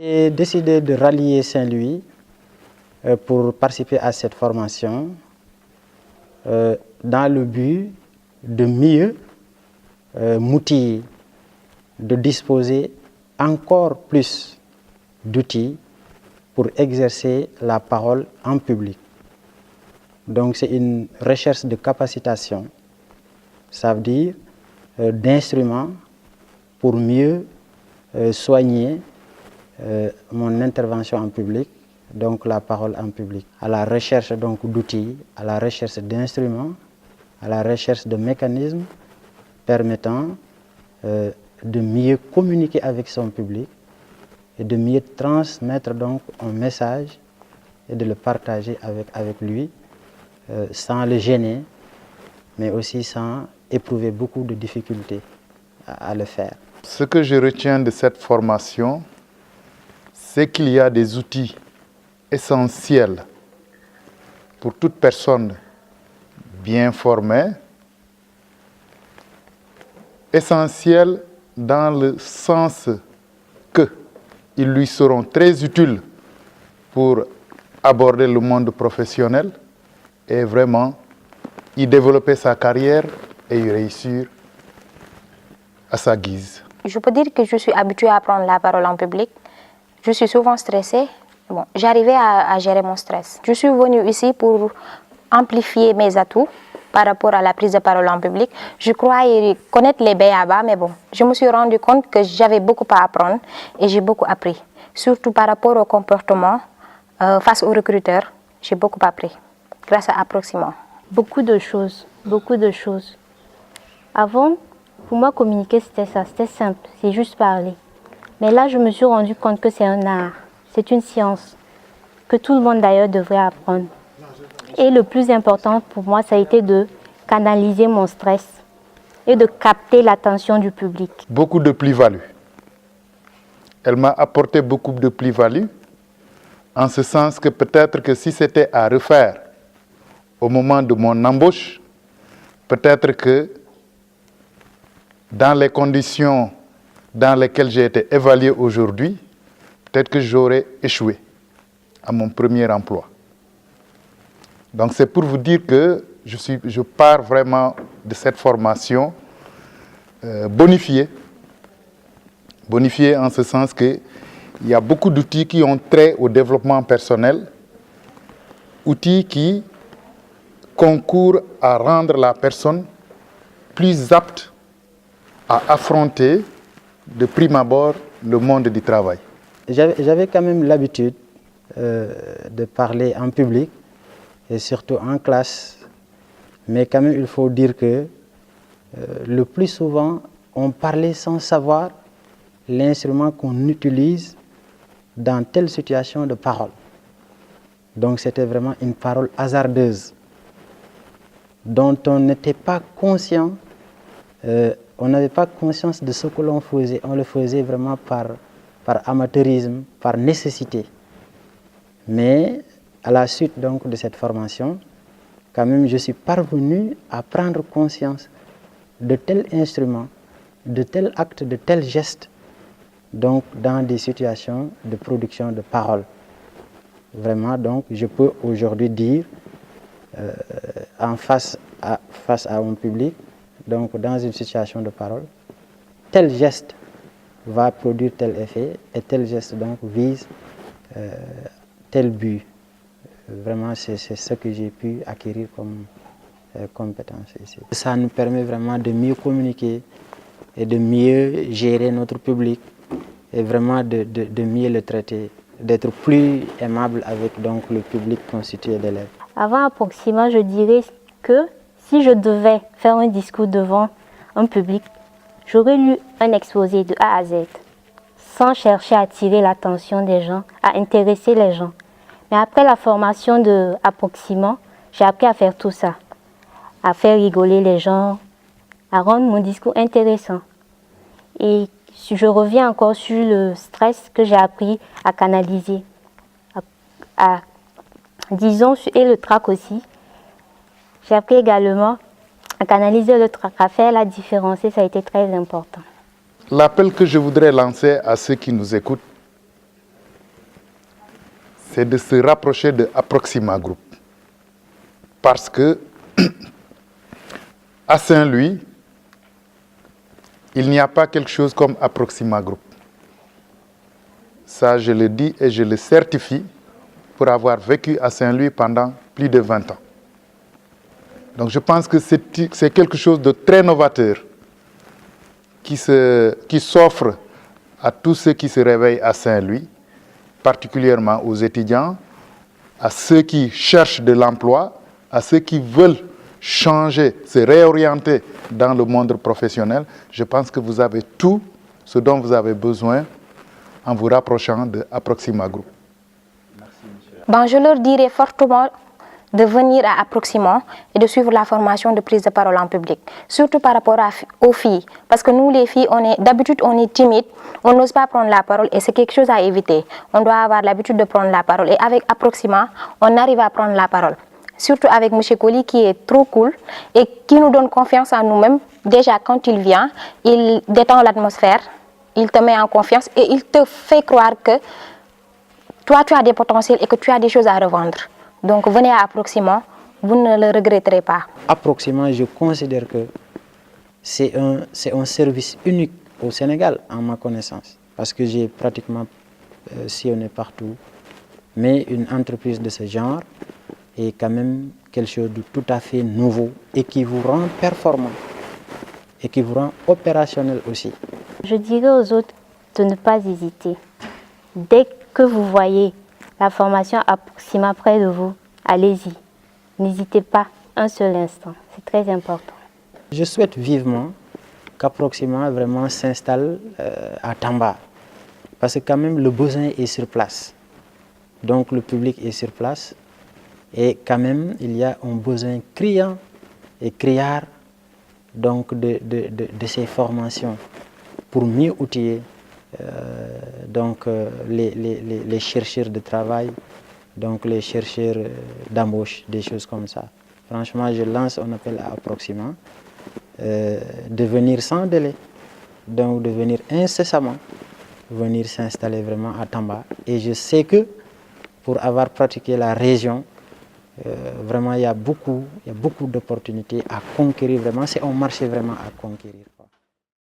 J'ai décidé de rallier Saint-Louis pour participer à cette formation dans le but de mieux m'outiller, de disposer encore plus d'outils pour exercer la parole en public. Donc c'est une recherche de capacitation, ça veut dire d'instruments pour mieux soigner mon intervention en public, donc la parole en public, à la recherche donc d'outils, à la recherche d'instruments, à la recherche de mécanismes permettant de mieux communiquer avec son public et de mieux transmettre donc un message et de le partager avec lui sans le gêner, mais aussi sans éprouver beaucoup de difficultés à le faire. Ce que je retiens de cette formation, c'est qu'il y a des outils essentiels pour toute personne bien formée, essentiels dans le sens qu'ils lui seront très utiles pour aborder le monde professionnel et vraiment y développer sa carrière et y réussir à sa guise. Je peux dire que je suis habituée à prendre la parole en public. Je suis souvent stressée. Bon, j'arrivais à gérer mon stress. Je suis venue ici pour amplifier mes atouts par rapport à la prise de parole en public. Je croyais connaître les b.a-ba, mais bon, je me suis rendu compte que j'avais beaucoup à apprendre et j'ai beaucoup appris. Surtout par rapport au comportement face aux recruteurs, j'ai beaucoup appris grâce à Approximant. Beaucoup de choses. Avant, pour moi, communiquer, c'était ça, c'était simple, c'est juste parler. Mais là, je me suis rendu compte que c'est un art, c'est une science, que tout le monde d'ailleurs devrait apprendre. Et le plus important pour moi, ça a été de canaliser mon stress et de capter l'attention du public. Beaucoup de plus-value. Elle m'a apporté beaucoup de plus-value, en ce sens que peut-être que si c'était à refaire au moment de mon embauche, peut-être que dans les conditions dans lesquelles j'ai été évalué aujourd'hui, peut-être que j'aurais échoué à mon premier emploi. Donc c'est pour vous dire que je pars vraiment de cette formation bonifiée en ce sens qu'il y a beaucoup d'outils qui ont trait au développement personnel, outils qui concourent à rendre la personne plus apte à affronter de prime abord le monde du travail. J'avais quand même l'habitude de parler en public et surtout en classe, mais quand même il faut dire que le plus souvent on parlait sans savoir l'instrument qu'on utilise dans telle situation de parole. Donc c'était vraiment une parole hasardeuse dont on n'était pas conscient. On n'avait pas conscience de ce que l'on faisait. On le faisait vraiment par amateurisme, par nécessité. Mais à la suite donc de cette formation, quand même, je suis parvenu à prendre conscience de tels instruments, de tels actes, de tels gestes, donc dans des situations de production de parole. Vraiment, donc, je peux aujourd'hui dire, face à un public, donc dans une situation de parole, tel geste va produire tel effet et tel geste donc vise tel but. Vraiment, c'est ce que j'ai pu acquérir comme compétence ici. Ça nous permet vraiment de mieux communiquer et de mieux gérer notre public et vraiment de mieux le traiter, d'être plus aimable avec donc, le public constitué d'élèves. Avant Approximant, je dirais que si je devais faire un discours devant un public, j'aurais lu un exposé de A à Z, sans chercher à attirer l'attention des gens, à intéresser les gens. Mais après la formation de Approximant, j'ai appris à faire tout ça, à faire rigoler les gens, à rendre mon discours intéressant. Et je reviens encore sur le stress que j'ai appris à canaliser, disons, et le trac aussi. J'ai appris également à canaliser le trac, à faire la différence, et ça a été très important. L'appel que je voudrais lancer à ceux qui nous écoutent, c'est de se rapprocher de Approxima Group. Parce que à Saint-Louis, il n'y a pas quelque chose comme Approxima Group. Ça, je le dis et je le certifie pour avoir vécu à Saint-Louis pendant plus de 20 ans. Donc je pense que c'est quelque chose de très novateur qui s'offre à tous ceux qui se réveillent à Saint-Louis, particulièrement aux étudiants, à ceux qui cherchent de l'emploi, à ceux qui veulent changer, se réorienter dans le monde professionnel. Je pense que vous avez tout ce dont vous avez besoin en vous rapprochant de Approxima Group. Ben, je leur dirais fortement de venir à Approxima et de suivre la formation de prise de parole en public, surtout par rapport aux filles. Parce que nous, les filles, d'habitude, on est timide, on n'ose pas prendre la parole et c'est quelque chose à éviter. On doit avoir l'habitude de prendre la parole et avec Approxima, on arrive à prendre la parole. Surtout avec M. Colli qui est trop cool et qui nous donne confiance en nous-mêmes. Déjà, quand il vient, il détend l'atmosphère, il te met en confiance et il te fait croire que toi, tu as des potentiels et que tu as des choses à revendre. Donc, venez à Approxima, vous ne le regretterez pas. Approxima, je considère que c'est un service unique au Sénégal, en ma connaissance. Parce que j'ai pratiquement sillonné partout. Mais une entreprise de ce genre est quand même quelque chose de tout à fait nouveau et qui vous rend performant et qui vous rend opérationnel aussi. Je dirais aux autres de ne pas hésiter. Dès que vous voyez la formation Approxima près de vous, allez-y. N'hésitez pas un seul instant. C'est très important. Je souhaite vivement qu'Approxima vraiment s'installe à Tamba. Parce que quand même le besoin est sur place. Donc le public est sur place. Et quand même, il y a un besoin criant et criard donc de ces formations pour mieux outiller les chercheurs de travail, donc les chercheurs d'embauche, des choses comme ça. Franchement, je lance un appel à Approxima de venir sans délai, donc de venir incessamment, venir s'installer vraiment à Tamba. Et je sais que pour avoir pratiqué la région, vraiment il y a beaucoup d'opportunités à conquérir, vraiment c'est un marché vraiment à conquérir.